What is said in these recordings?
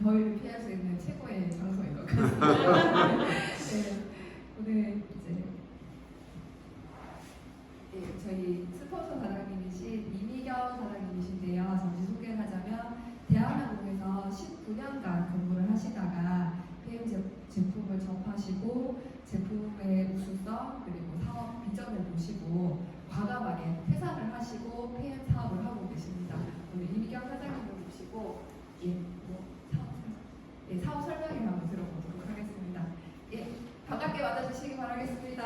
더위를 피할 수 있는 최고의 장소인 것 같습니다. 네, 오늘 이제 저희 스폰서 사장님이신 이미경 사장님이신데요. 잠시 소개를 하자면 대한항공에서 19년간 근무를 하시다가 PM 제품을 접하시고 제품의 우수성 그리고 사업 비전을 보시고 과감하게 퇴사를 하시고 PM 사업을 하고 계십니다. 오늘 이미경 사장님을 모시고 사업 설명을 한번 들어보도록 하겠습니다. 반갑게 맞아주시기 바라겠습니다.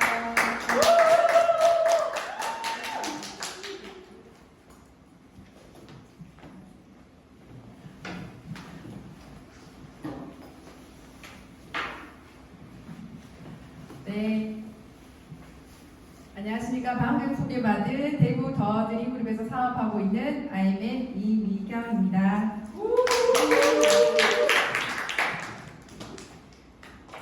네, 안녕하십니까. 방금 소개받은 대구 더 드림그룹에서 사업하고 있는 IMN 이미경입니다.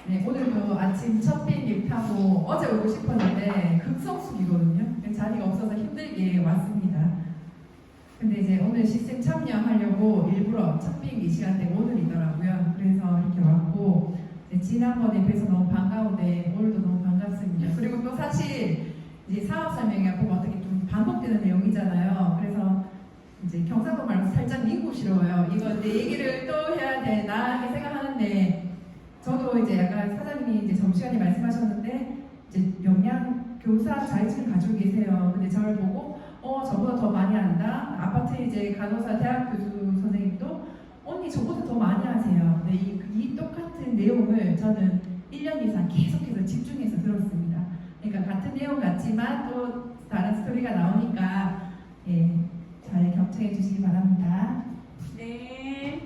네, 오늘도 아침 첫 비행기 타고 어제 오고 싶었는데 극성수기거든요. 자리가 없어서 힘들게 왔습니다. 근데 이제 오늘 시스템 참여하려고 일부러 첫 비행기 시간대 오늘이더라고요. 그래서 이렇게 왔고 지난번에 뵈서 너무 반가운데 오늘도 너무 반갑습니다. 그리고 또 사실 이제 사업 설명이 보면 어떻게 좀 반복되는 내용이잖아요. 그래서 이제 경상도 말고 살짝 미국스러워요. 이거 내 얘기를 또 해야 되나 이렇게 생각하는데 저도 이제 약간 사장님이 이제 점심시간에 말씀하셨는데 이제 영양 교사 자격증을 가지고 계세요. 근데 저를 보고 저보다 더 많이 안다. 아파트 이제 간호사 대학 교수 선생님도 언니 저보다 더 많이 하세요. 근데 이 똑같은 내용을 저는 1년 이상 계속해서 집중해서 들었습니다. 그러니까 같은 내용 같지만 또 다른 스토리가 나오니까 잘 경청해 주시기 바랍니다. 네.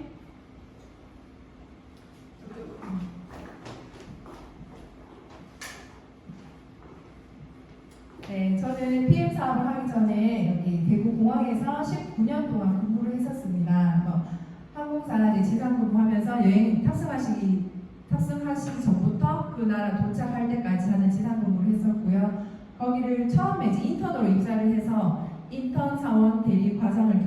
네, 저는 PM 사업을 하기 전에 여기 대구공항에서 19년 동안 근무를 했었습니다. 항공사 지상 근무하면서 여행 탑승하시기 전부터 그 나라 도착할 때까지 하는 지상 근무를 했었고요. 거기를 처음에 이제 인턴으로 입사를 해서 인턴 사원 대리 과정을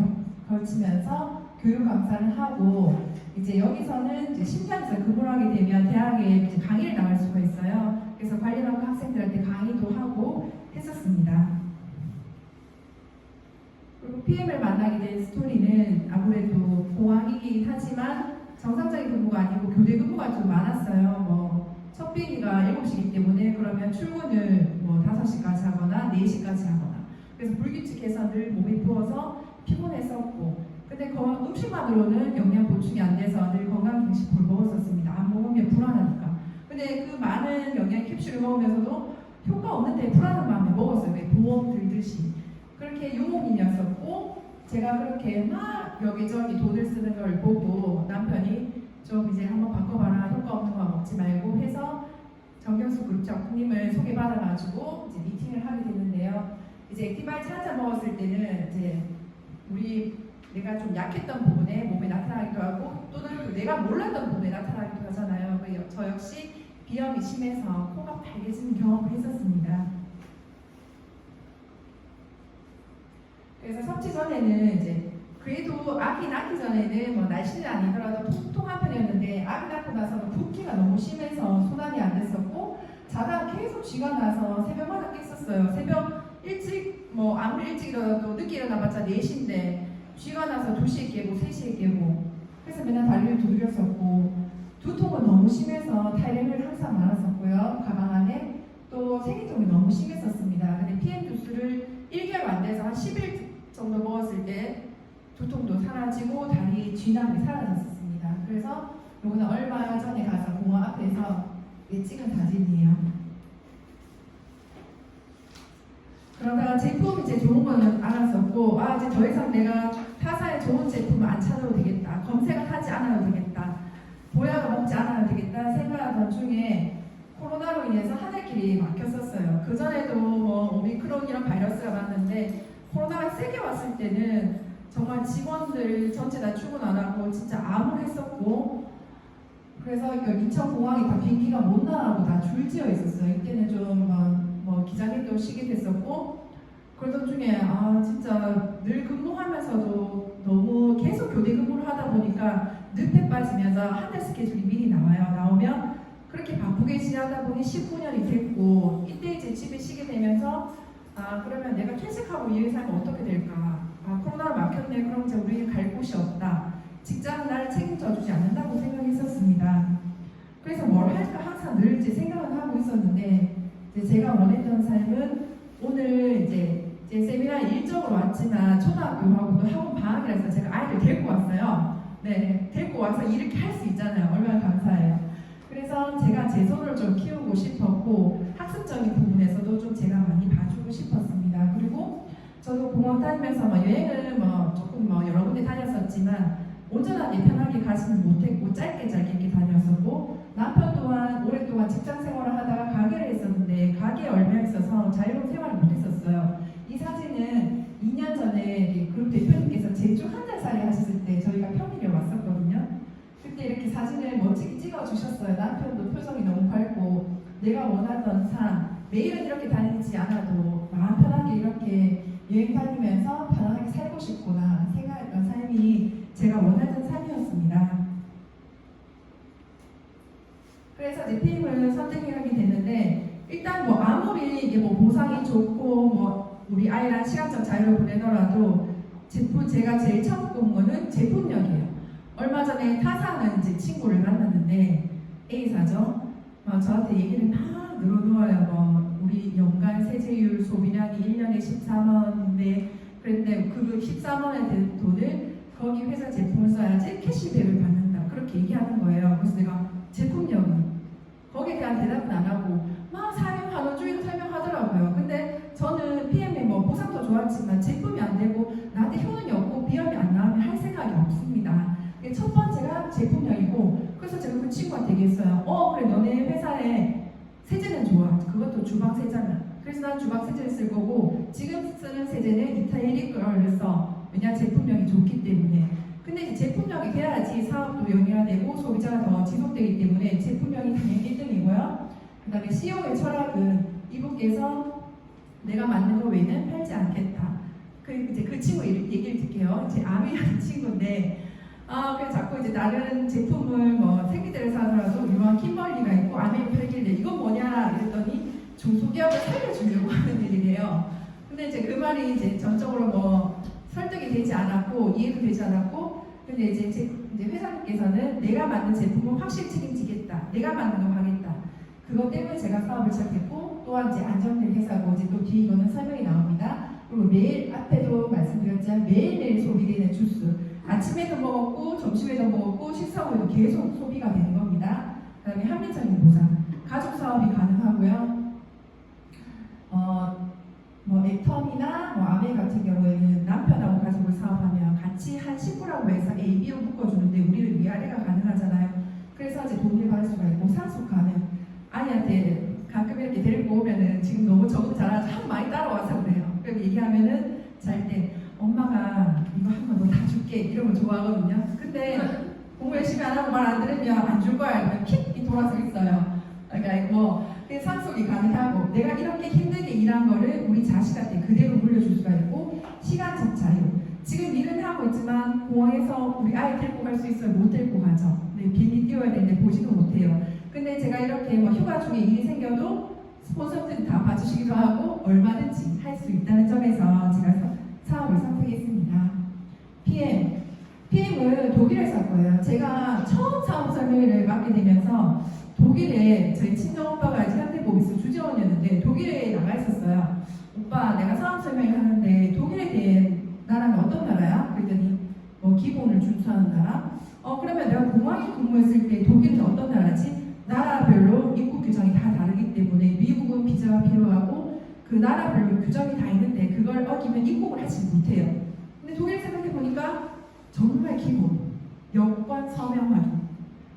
거치면서 교육 강사를 하고 이제 여기서는 이제 심장에서 근무를 하게 되면 대학에 이제 강의를 나갈 수가 있어요. 그래서 관련학과 학생들한테 강의도 하고 했었습니다. 그리고 PM을 만나게 된 스토리는 아무래도 공항이긴 하지만 정상적인 근무가 아니고 교대 근무가 좀 많았어요. 첫 비행기가 7시이기 때문에 그러면 출근을 5시까지 하거나 4시까지 하거나 그래서 불규칙해서 늘 몸이 부어서 피곤했었고 근데 그 음식만으로는 영양 보충이 안 돼서 늘 건강기능식품을 먹었었습니다. 안 먹으면 불안하니까. 근데 그 많은 영양 캡슐을 먹으면서도 효과 없는데 불안한 마음에 먹었어요. 왜 보험 들듯이. 그렇게 유목민이었었고 제가 그렇게 막 여기저기 돈을 쓰는 걸 보고 남편이 좀 이제 한번 바꿔봐라. 효과 없는 거 먹지 말고 해서 정경수 그룹 작품님을 소개받아가지고 이제 미팅을 하게 됐는데요. 이제 액티바이 찾아 먹었을 때는 이제 내가 좀 약했던 부분에 몸에 나타나기도 하고 또는 내가 몰랐던 부분에 나타나기도 하잖아요. 저 역시 비염이 심해서 코가 빨개지는 경험을 했었습니다. 그래서 섭취 전에는 이제 그래도 아기 낳기 전에는 날씨는 아니더라도 통통한 편이었는데 아기 낳고 나서는 붓기가 너무 심해서 순환이 안 됐었고 자다가 계속 쥐가 나서 새벽마다 깼었어요. 새벽 일찍 아무리 일찍 일어나도 늦게 일어나봤자 4시인데 쥐가 나서 2시에 깨고 3시에 깨고 그래서 맨날 다리를 두드렸었고 두통은 너무 심해서 탈레를 항상 많았었고요. 가방 안에 또 생리통이 너무 심했었습니다. 근데 PM 주스를 1개월 안 돼서 한 10일 정도 먹었을 때 두통도 사라지고 다리 쥐남이 사라졌었습니다. 그래서 요거는 얼마 전에 가서 공항 앞에서 찍은 사진이에요. 그러다가 제품 이제 좋은 거는 알았었고 이제 더 이상 내가 타사의 좋은 제품을 안 찾아도 되겠다. 검색을 하지 않아도 되겠다. 보약을 먹지 않아도 되겠다 생각하던 중에 코로나로 인해서 하늘길이 막혔었어요. 그전에도 오미크론 이런 바이러스가 왔는데 코로나가 세게 왔을 때는 정말 직원들 전체 다 출근 안 하고 진짜 암울했었고 그래서 인천공항이 다 비행기가 못 나가고 다 줄지어 있었어요. 이때는 좀 기자님도 쉬게 됐었고 그러던 중에 진짜 늘 근무하면서도 너무 계속 교대 근무를 하다 보니까 늪에 바빠지면서 한 달 스케줄이 미리 나와요. 나오면 그렇게 바쁘게 지내다 보니 19년이 됐고 이때 이제 집에 쉬게 되면서 그러면 내가 퇴직하고 이 회사는 어떻게 될까? 코로나로 막혔네. 그럼 이제 우리는 갈 곳이 없다. 직장은 나를 책임져 주지 않는다고 생각했었습니다. 그래서 뭘 할까 항상 늘 이제 생각을 하고 있었는데 이제 제가 원했던 삶은 오늘 이제 세미나 일정으로 왔지만 초등학교하고도 학원 방학이라서 제가 아이를 데리고 왔어요. 네, 데리고 와서 이렇게 할 수 있잖아요. 얼마나 감사해요. 그래서 제가 제 손을 좀 키우고 싶었고 학습적인 부분에서도 좀 제가 많이 봐주고 싶었습니다. 그리고 저도 공원 다니면서 여행을 조금 여러 군데 다녔었지만 온전하게 편하게 가지는 못했고 짧게 이렇게 다녔었고 남편 또한 오랫동안 직장 생활을 하다가 가게를 했었는데 가게에 얽혀 있어서 자유로운 생활을 못했었어요. 이 사진은 2년 전에 그룹 대표님께서 제주 한 달 살이 하셨을 때 저희가 평일에 왔었거든요. 그때 이렇게 사진을 멋지게 찍어주셨어요. 남편도 표정이 너무 밝고 내가 원하던 삶 매일은 이렇게 다니지 않아도 마음 편하게 이렇게 여행 다니면서 편하게 살고 싶구나 생각했던 삶이 제가 원하던 삶이었습니다. 그래서 이제 PM을 선택하게 됐는데 일단 아무리 이게 보상이 좋고 우리 아이랑 시간적 자유를 보내더라도 제가 제일 처음 본 거는 제품력이에요. 얼마 전에 타사는 이제 친구를 만났는데 A사죠. 저한테 얘기를 막 늘어놓아요. 우리 연간 세제율 소비량이 1년에 13원인데 그런데 그 13원에 된 돈을 거기 회사 제품을 써야지 캐시백을 받는다. 그렇게 얘기하는 거예요. 그래서 내가 제품력은 거기에 대한 대답은 안 하고 막 사용하는 설명하더라고요. 근데 저는 PM에 보상도 좋았지만 제품이 안 되고 나한테 효능이 없고 비염이 안 나오면 할 생각이 없습니다. 첫 번째가 제품력이고 그래서 제가 그 친구한테 얘기했어요. 그래 너네 회사에 세제는 좋아. 그것도 주방 세제는. 그래서 난 주방 세제를 쓸 거고 지금 쓰는 세제는 이탈리아 거를 써. 왜냐 제품력이 좋기 때문에. 근데 이제 제품력이 돼야지 사업도 영위화되고 소비자가 더 지속되기 때문에 제품력이 당연히 1등이고요. 그 다음에 CEO의 철학은 이분께서 내가 만든 거 외에는 팔지 않겠다. 그 친구 얘기를 듣게요. 제 아미라는 친구인데 그래서 자꾸 이제 다른 제품을 생리대에서 하더라도 유명한 킴벌리가 있고 아메이 팔길래 이건 뭐냐 이랬더니 중소기업을 살려주려고 하는 일이래요. 근데 이제 그 말이 이제 전적으로 설득이 되지 않았고 이해도 되지 않았고 근데 이제 회사님께서는 내가 만든 제품은 확실히 책임지겠다. 내가 만든 거 하겠다. 그것 때문에 제가 사업을 시작했고 또한 이제 안정된 회사고 이제 또 뒤에 이거는 설명이 나옵니다. 그리고 매일 앞에도 말씀드렸지만 매일매일 소비되는 주스 아침에도 먹었고 점심에도 먹었고 식사 후에도 계속 소비가 되는 겁니다. 그 다음에 합리적인 보상 가족 사업이 가능하고요. 애텀이나 아메 같은 경우에는 남편하고 가족을 사업하면 같이 한 식구라고 해서 A, B로 묶어주는데 우리는 위아래가 가능하잖아요. 그래서 이제 도움을 받을 수가 있고 상속하는 아이한테 가끔 이렇게 데리고 오면은 지금 너무 적응 잘하지 하도 많이 따라와서 그래요. 그리고 얘기하면은 잘 때 엄마가 이거 한 번 더 다 줄게 이런 걸 좋아하거든요. 근데 공부 열심히 안 하고 말 안 들으면 안 줄 거야 이러면 킥 돌아서 있어요. 그러니까 상속이 가능하고 내가 이렇게 힘들게 일한 거를 우리 자식한테 그대로 물려줄 수가 있고 시간적 자유. 지금 일은 하고 있지만 공항에서 우리 아이 데리고 갈 수 있어요? 못 데리고 가죠. 비행기 띄워야 되는데 보지도 못해요. 근데 제가 이렇게 휴가 중에 일이 생겨도 스폰서들이 다 봐주시기도 하고 얼마든지 할 수 있다는 점에서 제가 사업을 선택했습니다. PM을 독일에서 할 거예요. 제가 처음 사업 설명회를 맡게 되면서 독일에 저희 친정 오빠가 이제 현대모비스 주재원이었는데 독일에 나가 있었어요. 오빠 내가 사업 설명을 하는데 독일에 대해 나라는 어떤 나라야? 그랬더니 기본을 준수하는 나라? 그러면 내가 공항에 근무했을 때 독일은 어떤 나라지? 나라별로 입국 규정이 다 다르기 때문에 미국은 비자가 필요하고 그 나라별로 규정이 다 있는데 그걸 어기면 입국을 하지 못해요. 근데 독일 생각해보니까 정말 기본 여권 서명하기.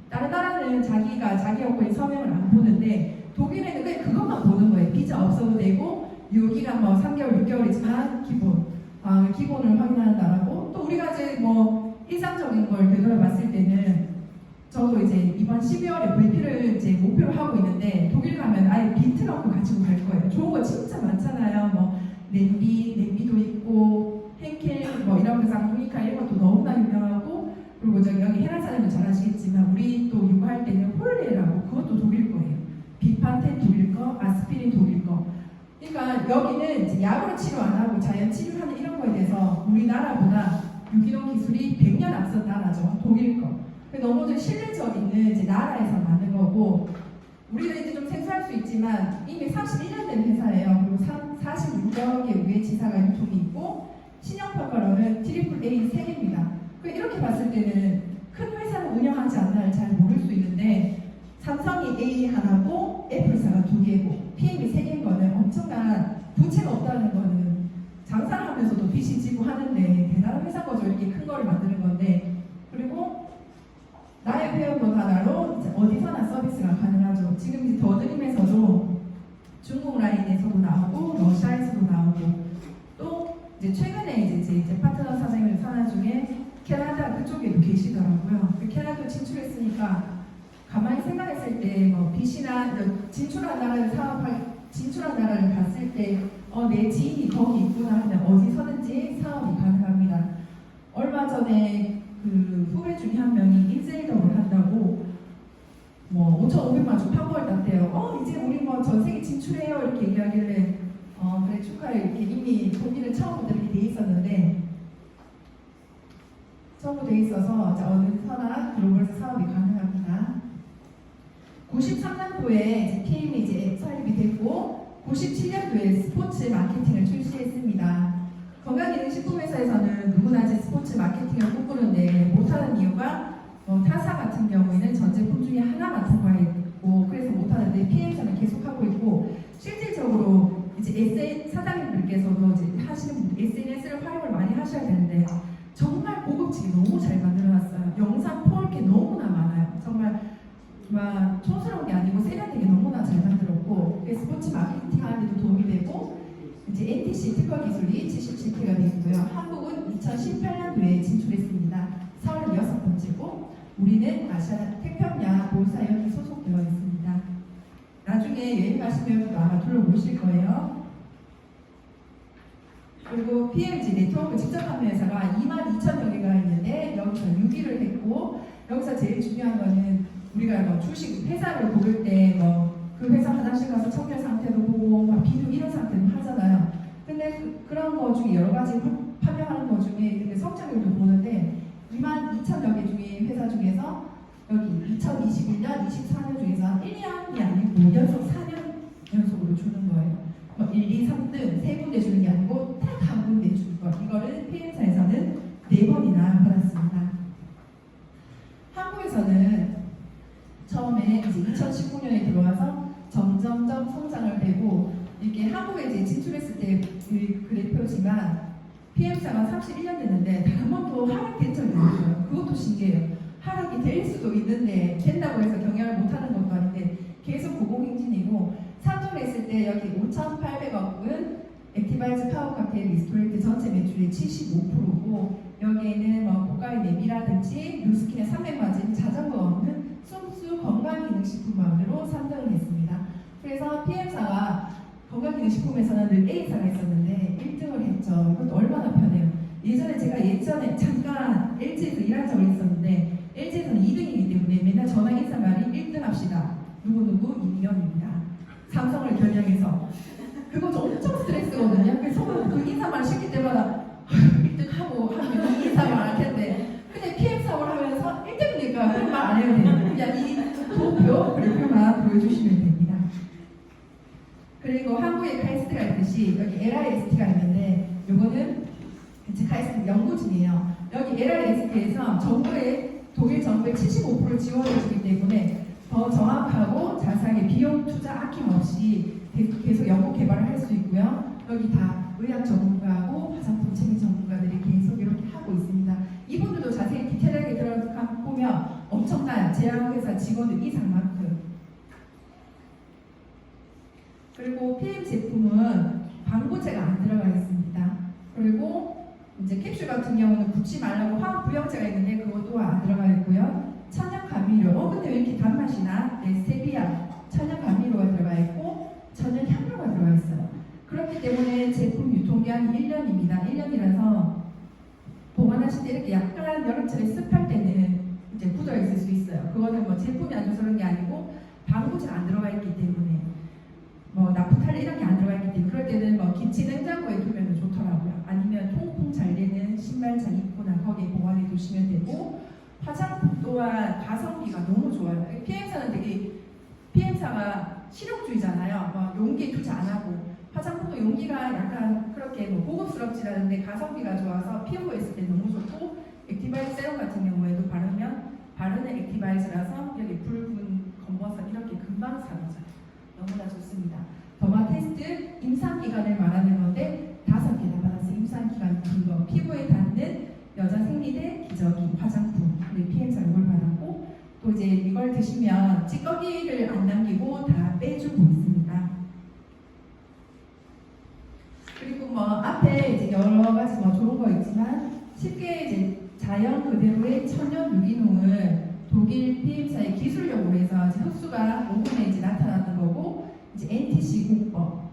다른 나라는 자기가 자기 여권에 서명을 안 보는데 독일에는 그냥 그것만 보는 거예요. 비자 없어도 되고 유효기간 3개월, 6개월이지만 기본을 확인하는 나라고 또 우리가 이제 일상적인 걸 되돌아봤을 때는 저도 이제 이번 12월에 VP를 이제 목표로 하고 있는데 독일 가면 아예 비트럭을 가지고 갈 거예요. 좋은 거 진짜 많잖아요. 냄비도 있고 henkel 이런 거 쌍둥이칼 이런 것도 너무나 유명하고 그리고 여기 헤란 사장님 잘 아시겠지만 여기는 이제 약으로 치료 안 하고 자연 치료하는 이런 거에 대해서 우리나라보다 유기농 기술이 100년 앞선 나라죠. 독일 거. 너무 좀 신뢰적 있는 이제 나라에서 만든 거고, 우리는 이제 좀 생소할 수 있지만 이미 31년 된 회사예요. 그리고 46여 개 위의 지사가 유통이 있고, 신용평가로는 트리플 A 3개입니다. 이렇게 봤을 때는 큰 회사를 운영하지 않나를 잘 모를 수 있는데, 삼성이 A 하나고 애플사가 2개고 PM이 3개인 거는 엄청난 부채가 없다는 거는 장사를 하면서도 빚이 지고 하는데 대단한 회사인 거죠. 이렇게 큰 거를 만드는 건데, 그리고 나의 회원번 하나로 이제 어디서나 서비스가 가능하죠. 지금 이제 더드림에서도 중국 라인에서도 나오고 러시아에서도 나오고, 또 이제 최근에 이제 파트너 사장님 산하 중에 캐나다 그쪽에도 계시더라고요. 캐나다 진출했으니까 가만히 생각했을 때 뭐 빚이나 진출한 나라를 봤을 때 내 지인이 거기 있구나 하면 어디서든지 사업이 가능합니다. 얼마 전에 그 후배 중에 한 명이 인셀더를 한다고 뭐 5,500만 주 판벌 땄대요. 이제 우리 뭐 전 세계 진출해요 이렇게 얘기하길래 그래 축하해 이렇게 이미 본인은 처음부터 이렇게 돼 있었는데, 처음부터 돼 있어서 어디서나 글로벌에서 사업이 가능합니다. 93년도에 PM이 이제 설립이 됐고 97년도에 스포츠 마케팅을 출시했습니다. 건강기능식품회사에서는 누구나 이제 스포츠 마케팅을 꿈꾸는데 못하는 이유가 타사 같은 경우에는 전 제품 중에 하나만 통과했고 그래서 못하는데 PM사는 계속하고 있고, 실질적으로 이제 사장님들께서도 이제 하시는 SNS를 활용을 많이 하셔야 되는데 정말 고급지게 너무 잘 만들어놨어요. 영상 폴게 너무나 많아요. 정말 막 촌스러운 게 아니고 세련되게 너무나 잘 만들었고, 스포츠 마케팅 하는 데도 도움이 되고, 이제 NTC 특허 기술이 77개가 되어 있고요. 한국은 2018년도에 진출했습니다. 36번째고 우리는 아시아 태평양 보사연이 소속되어 있습니다. 나중에 여행 가시면 아마 둘러보실 거예요. 그리고 PMG 네트워크 직접 하는 회사가 22,000여 개가 있는데 여기서 6위를 했고, 여기서 제일 중요한 거는 우리가 뭐 주식 회사를 고를 때 뭐 그 회사 화장실 가서 청결 상태도 보고 막 비누 이런 상태도 하잖아요. 근데 그런 거 중에 여러 가지 판매하는 거 중에 성장률도 보는데 22,000여 개 중에 회사 중에서 여기 2021년, 24년 중에서 1년이 아니고 연속 4년 연속으로 주는 거예요. 1, 2, 3등 세 군데 주는 게 아니고 딱 한 군데 주는 거. 이거를 PM사에서는 4번이나 받았습니다. 한국에서는 처음에 이제 2019년에 들어와서 점점점 성장을 되고, 이렇게 한국에 이제 진출했을 때 그 그래프지만 PM사가 31년 됐는데 단 한 번도 하락된 적이 없어요. 그것도 신기해요. 하락이 될 수도 있는데 된다고 해서 경영을 못하는 것도 아닌데 계속 고공행진이고, 상종했을 때 여기 5,800억은 액티바이즈 파워 칵테일 리스토레이트 전체 매출의 75%고, 여기에는 뭐 고가의 내비라든지 뉴스킨의 300만진 자전거 없는 쑥쑥 건강기능식품만으로 3등을 했습니다. 그래서 PM사가 건강기능식품에서는 늘 A사가 있었는데 1등을 했죠. 이것도 얼마나 편해요. 예전에 잠깐 LG에서 일한 적이 있었는데 LG에서는 2등이기 때문에 맨날 전화 인사말이 1등 합시다. 누구누구 이미연입니다. 삼성을 겨냥해서. 그거 좀 엄청 스트레스거든요. 그래서 그 인사말 시킬 때마다 1등 하고 하면 인사말 할 텐데, 근데 PM 사업을 하면서 1등이니까 그런 말 안 해도 돼요. 그냥 이 도표 그래프만 보여주시면 됩니다. 그리고 한국에 카이스트가 있듯이 여기 LIST가 있는데, 요거는 이제 카이스트 연구진이에요. 여기 LIST에서 독일 정부의 75%를 지원해주기 때문에 더 정확하고 자세하게 비용 투자 아낌없이 계속 연구 개발을 할 수 있고요. 여기 다 의학 전문가하고 화장품 체계 전문가들이 계속 이렇게 하고 있습니다. 이분들도 자세히 디테일하게 들어가 보면 엄청난 제약회사 직원들 이상만큼. 그리고 PM 제품은 방부제가 안 들어가 있습니다. 그리고 이제 캡슐 같은 경우는 붓지 말라고 화학 부영제가 있는데 그것도 안 들어가 있고요. 천연 감미료, 근데 왜 이렇게 단맛이 나? 스테비아, 천연 감미료가 들어가 있고 천연 향료가 들어가 있어요. 그렇기 때문에 제품 유통기한이 1년입니다. 1년이라서 보관하실 때 이렇게 약간 여름철에 습할 때는 이제 묻어 있을 수 있어요. 그거는 뭐 제품이 안 좋아서 그런 게 아니고 방부제가 안 들어가 있기 때문에. 뭐 나프탈린 이런 게 안 들어가 있기 때문에 그럴 때는 뭐 김치 냉장고에 두면 좋더라고요. 아니면 통풍 잘 되는 신발장 입구나 거기에 보관해 두시면 되고 화장품 또한 가성비가 너무 좋아요. PM사는 되게 PM사가 실용주의잖아요. 뭐 용기에 투자 안 하고 화장품도 용기가 약간 그렇게 뭐 고급스럽지 않은데 가성비가 좋아서 피부에 있을 때 너무 좋고 액티바이즈 세럼 같은 경우에도 바르는 액티바이즈라서 여기 붉은 검버섯 이렇게 금방 사라져요. 너무나 좋습니다. 더마 테스트 임상기간을 말하는 건데 5개 다 받았어요. 임상기간 그거 피부에 닿는 여자 생리대 기저귀 화장품 우리 PM사 이걸 받았고 또 이제 이걸 드시면 찌꺼기를 안 남기고 다 빼주고 있습니다. 그리고 뭐 앞에 이제 여러 가지 뭐 좋은 거 있지만 쉽게 이제 자연 그대로의 천연 유기농을 독일 PM사의 기술력으로 해서 이제 흡수가 5분에 이제 나타나는 거고 이제 NTC 공법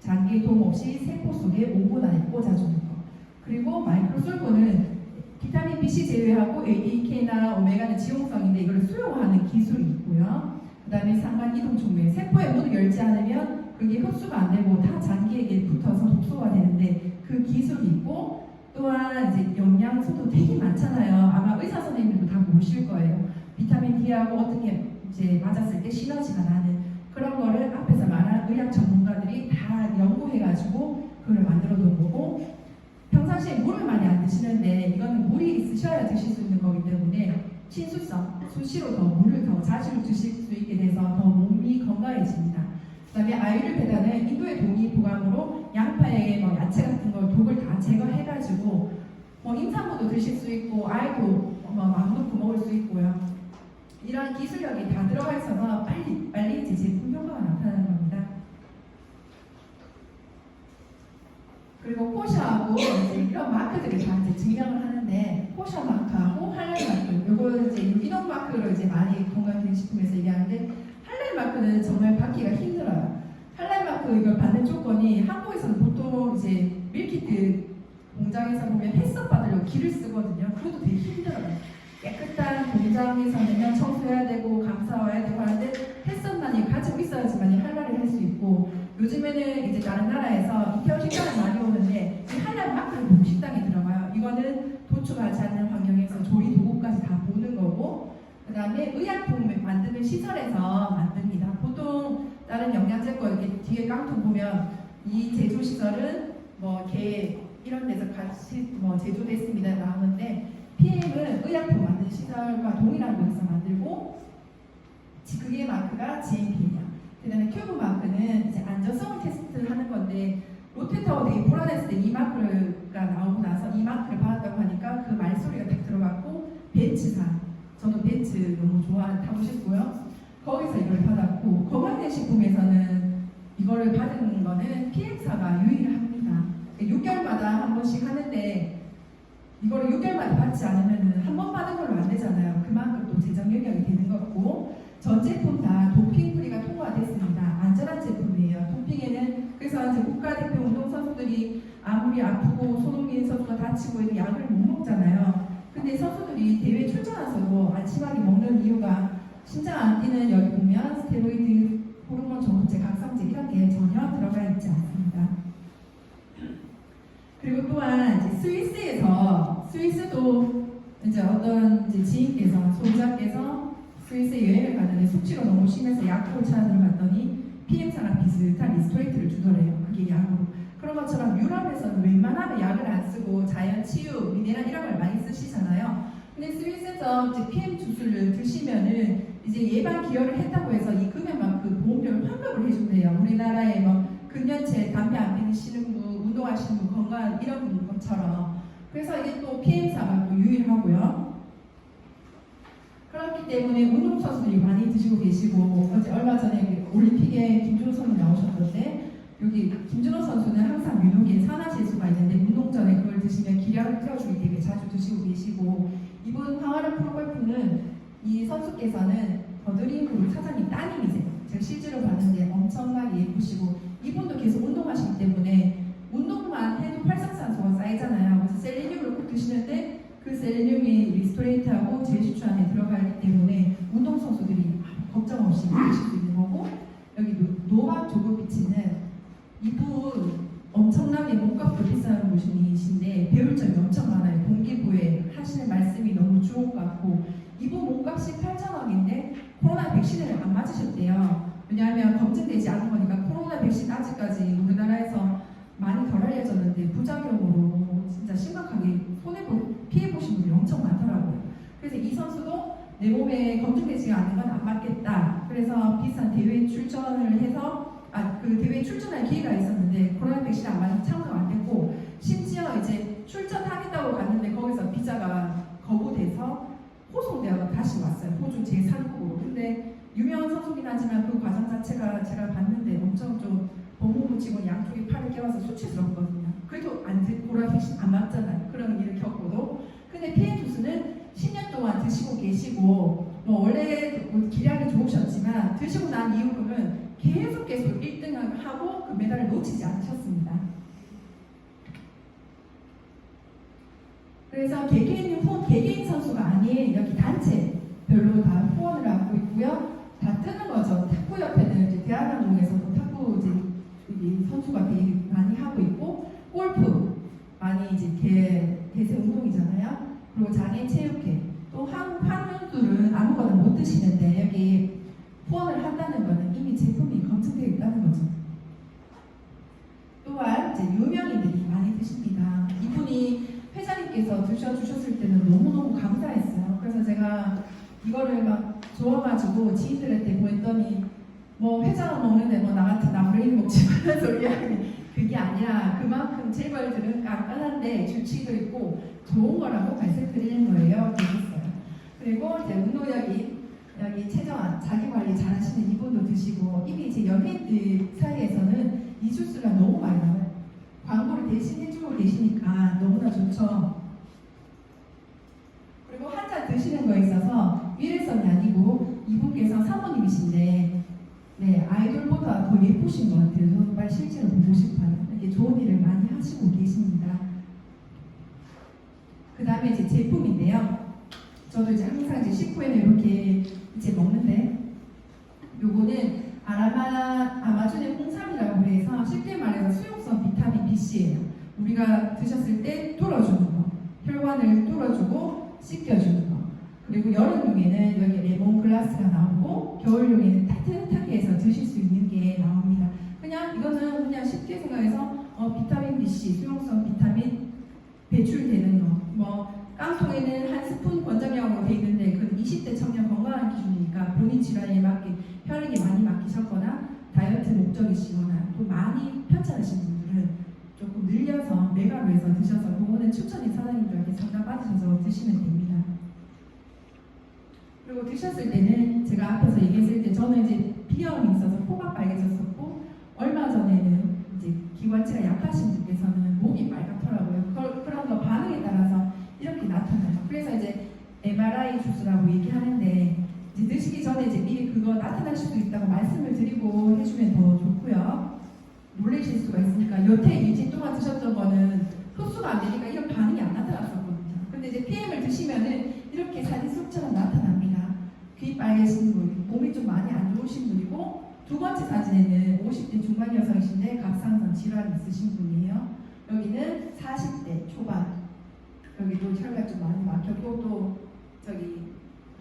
장기에 도움 없이 세포 속에 5분 안에 꽂아주는 거 그리고 마이크로솔고는 비타민 B, C 제외하고 ADK나 오메가는 지용성인데 이걸 수용하는 기술이 있고요. 그 다음에 상관 이동 촉매 세포의 문을 열지 않으면 그게 흡수가 안 되고 다 장기에게 붙어서 독소가 되는데 그 기술이 있고 또한 이제 영양소도 되게 많잖아요. 아마 의사 선생님들도 다 모르실 거예요. 비타민 D하고 어떻게 이제 맞았을 때 시너지가 나는 그런 거를 앞에서 말한 의학 전문가들이 다 연구해가지고 그걸 만들어 놓은 거고 평상시에 물을 많이 안 드시는데 이거는 물이 있으셔야 드실 수 있는 거기 때문에 친수성, 수시로 더 물을 더 자주 드실 수 있게 돼서 더 몸이 건강해집니다. 그 다음에 아유르베다는 인도의 동의보감으로 양파에 뭐 야채 같은 걸 독을 다 제거해가지고 뭐 임산부도 드실 수 있고 아이도 뭐 마음 놓고 먹을 수 있고요. 이런 기술력이 다 들어가 있어서 빨리 이제 제품 효과가 나타나는 겁니다. 그리고 포샤하고 이제 이런 마크들이 다 이제 증명을 하는데 포샤 마크하고 할랄 마크 요거 이제 유기농 마크로 이제 많이 건강기능식품에서 얘기하는데 할랄 마크는 정말 받기가 힘들어요. 할랄 마크 이걸 받는 조건이 한국에서는 보통 이제 밀키트 공장에서 보면 햇섭 받으려고 기를 쓰거든요. 그것도 되게 힘들어요. 깨끗한 공장에서는 청소해야 되고 감사와야 되고 하는데 햇섭만이 가지고 있어야지만 할랄을 할 수 있고 요즘에는 이제 다른 나라에서 이태원 식당에 많이 오는데 이 할랄 마크를 보고 식당에 들어가요. 이거는 도축하지 않는 환경에서 조리 도구까지 다 보는 거고 그 다음에 의약품 만드는 시설에서 만듭니다. 보통 다른 영양제 거 이렇게 뒤에 깡통 보면 이 제조 시설은 뭐 개 이런 데서 같이 뭐 제조됐습니다 나오는데 PM은 의약품 만드는 시설과 동일한 곳에서 만들고 그게 마크가 GMP예요. 그 다음에 큐브 마크는 이제 안전성을 테스트하는 건데 롯데타워 되게 불안했을 때 이 마크가 나오고 나서 이 마크를 받았다고 하니까 그 말소리가 딱 들어갔고 벤츠사 저도 벤츠 너무 타고 싶고요. 거기서 이걸 받았고 건강기능식품에서는 이거를 받은 거는 PM사가 유일합니다. 6개월마다 한 번씩 하는데 이거를 6개월마다 받지 않으면 한 번 받은 걸로 안 되잖아요. 그만큼 또 재정 영역이 되는 거고 전 제품 다 도핑 프리가 통과됐습니다. 안전한 제품이에요. 도핑에는 그래서 이제 국가대표 운동선수들이 아무리 아프고 손흥민 선수가 다치고 해도 약을 못 먹잖아요. 근데 선수들이 대회 출전해서도 안심하게 먹는 이유가 심장 안 뛰는 여기 보면 스테로이드, 호르몬 저항제, 각성제 이런 게 전혀 들어가 있지 않습니다. 그리고 또한 이제 스위스도 이제 어떤 이제 지인께서 소비자께서 스위스 여행을 가는데 숙취가 너무 심해서 약국을 찾으러 갔더니 PM사랑 비슷한 리스토레이트를 주더래요. 그게 약으로. 그런 것처럼 유럽에서는 웬만하면 약을 안 쓰고 자연 치유, 미네랄 이런 걸 많이 쓰시잖아요. 근데 스위스에서 이제 PM 주스를 드시면은 이제 예방 기여를 했다고 해서 이 금액만큼 보험료를 환급을 해준대요. 우리나라에 뭐 근년체 담배 안 피우시는 분, 운동하시는 분, 건강 이런 것처럼. 그래서 이게 또 PM사가 또 유일하고요. 그렇기 때문에 운동선수들이 많이 드시고 계시고 어제 얼마 전에 올림픽에 김준호 선수 나오셨던데 여기 김준호 선수는 항상 유독에 산화질소가 있는데 운동 전에 그걸 드시면 기량을 끌어주기 때문에 자주 드시고 계시고 이분 황아름 프로골프는 이 선수께서는 버드링그룹 사장님 따님이세요. 제가 실제로 봤는데 엄청나게 예쁘시고 이분도 계속 운동하시기 때문에 운동만 해도 활성산소가 쌓이잖아요. 그래서 셀레늄을 꼭 드시는데 그 셀레늄이 리스토레이트하고 제식주 안에 들어가 있기 때문에 운동선수들이 걱정 없이 드실 수 있는 거고 여기 노박 조급비치는 이분 엄청나게 몸값도 비싼 분이신데 배울 점이 엄청 많아요. 동기부여 하시는 말씀이 너무 좋은 것 같고 이분 몸값이 8천억인데 코로나 백신을 안 맞으셨대요. 왜냐하면 검증되지 않은 거니까 코로나 백신 아직까지 우리나라에서 많이 덜 알려졌는데 부작용으로 진짜 심각하게 피해보신 분이 엄청 많더라고요. 그래서 이 선수도 내 몸에 검증되지 않은 건 안 맞겠다. 그래서 비싼 대회에 출전을 해서 그 대회에 출전할 기회가 있었는데 코로나 백신 안 맞아서 참가가 안 됐고 심지어 이제 출전하겠다고 갔는데 거기서 비자가 거부돼서 호송되어 다시 왔어요. 호주 제3국으로. 근데 유명한 선수긴 하지만 그 과정 자체가 제가 봤는데 엄청 좀 법무부 직원 양쪽에 팔을 껴서 수치스럽거든요. 그래도 코로나 백신 안 맞잖아요. 그런 일을 겪고도. 근데 피해 투수는 10년 동안 드시고 계시고 원래 기량이 좋으셨지만 드시고 난 이후로는 계속 1등하고 그 메달을 놓치지 않으셨습니다. 그래서 개개인 선수가 아닌 여기 단체별로 다 후원을 하고 있고요. 다 뜨는 거죠. 탁구협회는 이제 대한항공에서도 탁구 이제 선수가 되게 많이 하고 있고 골프 많이 이제 대세 운동이잖아요. 그리고 장애체육회 또 한분들은 아무거나 못 드시는데 여기 후원을 한다는 거는 이미 제품이 검증되어 있다는 거죠. 또한 이제 유명인들이 많이 드십니다. 이분이 회장님께서 드셔주셨을 때는 너무너무 감사했어요. 그래서 제가 이거를 막 좋아가지고 지인들한테 보냈더니 뭐 회장은 먹는데 뭐 나 같은 나무레이 먹지 말라는 소리 하니 그게 아니라 그만큼 재벌들은 깐깐한데 주치도 있고 좋은 거라고 말씀드리는 거예요. 되겠어요. 그리고 이제 운동력이 여기 최정환 자기 관리 잘하시는 이분도 드시고 이게 이제 연예인들 사이에서는 이 주스가 너무 많이 나와요. 광고를 대신 해주고 계시니까 너무나 좋죠. 그리고 한 잔 드시는 거에 있어서 위례성이 아니고 이분께서 사모님이신데 네 아이돌보다 더 예쁘신 것 같아요. 저는 정말 실제로 보고 싶어요. 이렇게 좋은 일을 많이 하시고 계십니다. 그 다음에 이제 제품인데요. 저도 이제 항상 이제 식후에는 이렇게 이제 먹는데 요거는 아마존의 홍삼이라고 해서 쉽게 말해서 수용성 비타민 B씨예요. 우리가 드셨을 때 뚫어주는 거, 혈관을 뚫어주고 씻겨주는 거. 그리고 여름용에는 여기 레몬글라스가 나오고 겨울용에는 따뜻하게 해서 드실 수 있는 게 나옵니다. 그냥 이거는 그냥 쉽게 생각해서 비타민 B씨, 수용성 비타민 배출되는 거. 뭐 깡통에는 한 스푼 권장량으로 돼 있는데 그건 20대 청년 건강한 기준이니까 본인 질환에 맞게 혈액이 많이 막히셨거나 다이어트 목적이시거나 또 많이 편찮으신 분들은 조금 늘려서 메가로 해서 드셔서 그거는 추천인 사장님들한테 상담 받으셔서 드시면 됩니다. 그리고 드셨을 때는 제가 앞에서 얘기했을 때 저는 이제 비염이 있어서 코가 빨개졌었고 얼마 전에는 이제 기관체가 약하신 분께서는 목이 빨갛더라고요. 그런 거 반응에 따라서 이렇게 나타나요. 그래서 이제 MRI 주스라고 얘기하는데 이제 드시기 전에 이제 미리 그거 나타날 수도 있다고 말씀을 드리고 해주면 더 좋고요. 놀라실 수가 있으니까 여태 일주일 동안 드셨던 거는 흡수가 안 되니까 이런 반응이 안 나타났었거든요. 근데 이제 PM을 드시면은 이렇게 사진 속처럼 나타납니다. 귀 빨개진 분, 몸이 좀 많이 안 좋으신 분이고 두 번째 사진에는 50대 중반 여성이신데 갑상선 질환이 있으신 분이에요. 여기는 40대 초반. 여기도 혈관 좀 많이 막혔고 또 저기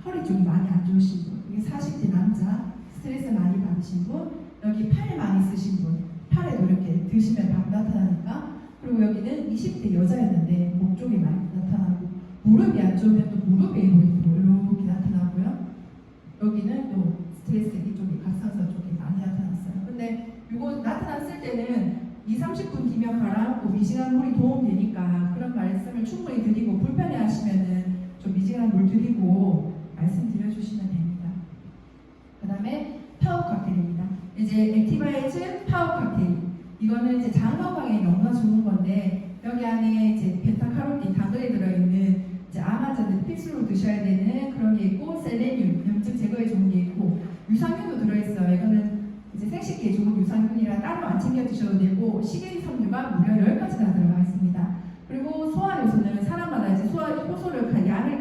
허리 쪽이 많이 안 좋으신 분. 여기 40대 남자 스트레스 많이 받으신 분. 여기 팔 많이 쓰신 분. 팔에도 이렇게 드시면 바로 나타나니까. 그리고 여기는 20대 여자였는데 목 쪽이 많이 나타나고 무릎이 안 좋으면 또 무릎에 이렇게 나타나고요. 여기는 또 스트레스 이쪽에 갑상선 쪽에 많이 나타났어요. 근데 이거 나타났을 때는 20-30분 뒤면 가라앉고 미지근한 물이 도움되니까 그런 말씀을 충분히 드리고 불편해 하시면은 좀 미지근한 물 드리고 말씀드려주시면 됩니다. 그 다음에 파워 칵테일입니다. 이제 액티바이즈 파워 칵테일. 이거는 이제 장 건강에 너무나 좋은 건데 여기 안에 이제 베타카로틴 당근에 들어있는 이제 아마존들 필수로 드셔야 되는 그런 게 있고 셀레늄 염증 제거에 좋은 게 있고 유산균도 들어있어요. 이거는 이제 생식기에 좋은 유산균이라 따로 안 챙겨 드셔도 되고 식이섬유가 무려 10가지나 들어가 있습니다. 그리고 소화 요소는 사람마다 이제 소화 효소를 양을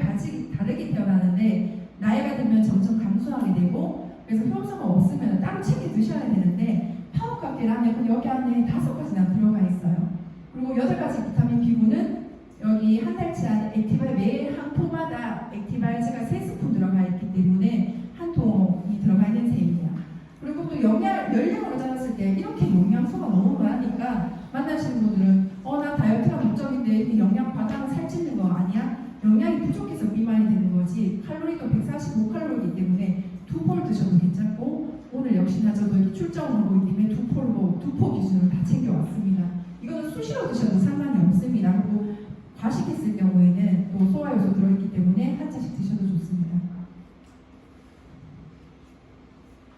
다르게 태어나는데 나이가 들면 점점 감소하게 되고 그래서 효소가 없으면 따로 챙겨 드셔야 되는데 파워카피라면 근데 여기 안에 5가지나 들어가 있어요. 그리고 8가지 비타민 B9는 여기 한 달치 안에 액티바이 매일 한 포마다 액티바이즈가 3스푼 들어가 있기 때문에 한 통이 들어가 있는 셈이에요. 그리고 또 열량으로 따졌을 때 이렇게 영양소가 너무 많으니까 만나시는 분들은 나 다이어트가 목적인데 영양 과다로 살찌는 거 아니야? 영양이 부족해서 비만이 되는 거지. 칼로리도 145칼로리이기 때문에 2포를 드셔도 괜찮고 오늘 역시나 저도 이렇게 출장을 오고 있기 때문에 2포 기준으로 다 챙겨왔습니다. 이거는 수시로 드셔도 상관이 없습니다. 그리고 과식했을 경우에는 또 소화효소 들어있기 때문에 한 잔씩 드셔도 좋습니다.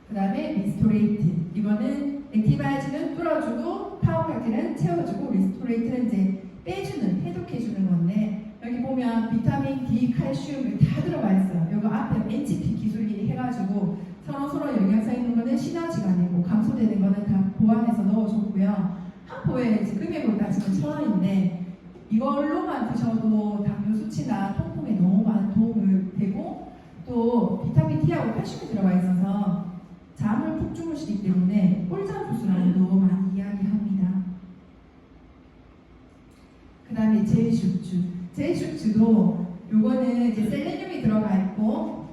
그 다음에 리스토레이트. 이거는 액티바이즈는 뚫어주고 파워카티는 채워주고 리스토레이트는 이제 빼주는, 해독해주는 건데 여기 보면 비타민 D, 칼슘이 다 들어가 있어요. 이거 앞에 NCP 기술이 해가지고 서로 영양소 있는 거는 시너지가 되고 감소되는 거는 다 보완해서 넣어줬고요. 한 포에 이제 금액으로 따지면 1,000원인데 이걸로만 드셔도 당뇨 수치나 통풍에 너무 많은 도움을 되고 또 비타민 D하고 칼슘이 들어가 있어서 잠을 푹 주무시기 때문에 꿀잠 주스라고도 많이 이야기합니다. 그 다음에 제이슈츠도 요거는 이제 셀레늄이 들어가 있고